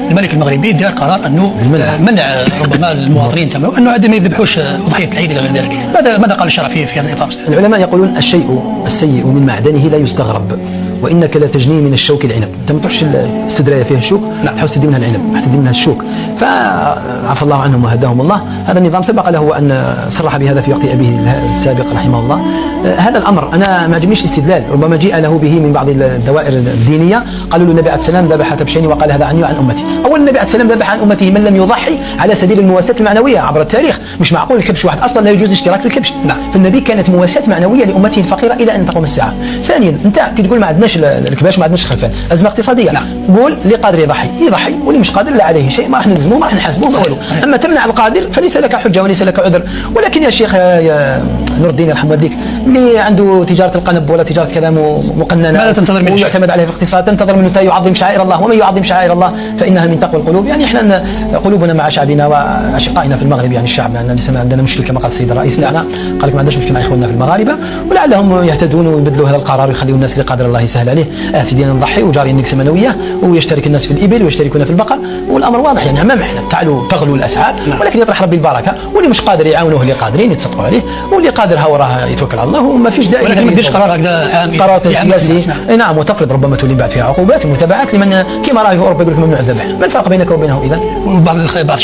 الملك المغربي دار قرار انه منع ربما المواطنين تماما انه عندما يذبحوش اضحيه العيد الى غير ذلك. ماذا قال الشرع في هذا الاطار؟ العلماء يقولون الشيء السيء من معدنه لا يستغرب، وانك لا تجني من الشوك العنب. انت ما تروحش السدرايه فيها الشوك تحاول تدي منها العنب، تدي منها الشوك. فعفى الله عنهم وهداهم الله. هذا النظام سبق له ان صرح بهذا في وقت ابيه السابق رحمه الله. هذا الامر انا ما عجبنيش الاستدلال، ربما جاء له به من بعض الدوائر الدينيه، قالوا له النبي عليه السلام ذبح كبشين وقال هذا عني وعن امتي. اولا النبي عليه السلام ذبح عن امته من لم يضحي على سبيل المواساه المعنويه عبر التاريخ. مش معقول الكبش واحد اصلا لا يجوز الاشتراك في الكبش. فالنبي كانت مواساه معنويه لامته الفقيره الى ان تقوم الساعه. ثانيا انت كي تقول ما عندناش الكباش وما عندناش الخلفان، ازمه اقتصاديه. قول اللي قادر يضحي واللي مش قادر لا عليه شيء، ما راح نلزموه ما راح نحاسبوه ما والو. اما تمنع القادر فليس لك حجه وليس لك عذر. ولكن يا شيخ يا نور الدين يرحم والديك، اللي عنده تجاره القنب ولا تجاره كلام مقننه ماذا تنتظر منه ويعتمد عليه في الاقتصاد؟ تنتظر منه يعظم شعائر الله، ومن يعظم شعائر الله فانها من تقوى القلوب. يعني احنا قلوبنا مع شعبنا واشقائنا في المغرب، يعني الشعب ليس عندنا مشكله كما قال السيد الرئيس. لا قال لك ما عندناش مشكله مع اخواننا في المغاربه، ولعلهم يهتدون ويبدلوا هذا القرار ويخليوا الناس اللي قادر الله يسهل عليه سيدي نضحي وجاري النكسه منويه ويشترك الناس في الابل ويشتركون في البقر، والامر واضح. يعني امام احنا تعالوا تغلوا الاسعار، ولكن يطرح ربي البركه، واللي مش قادر يعاونوه اللي قادرين يتصدقوا عليه، واللي قادر هو راه يتوكل على الله وما فيش داعي. ولكن ما تديرش قرار هكذا قرار سياسي نعم، وتفرض ربما تولي بعد فيها عقوبات ومتابعات لمن كما راه اوروبا يقول لك ممنوع الذبح. ما الفرق بينك وبينه اذا؟ بعض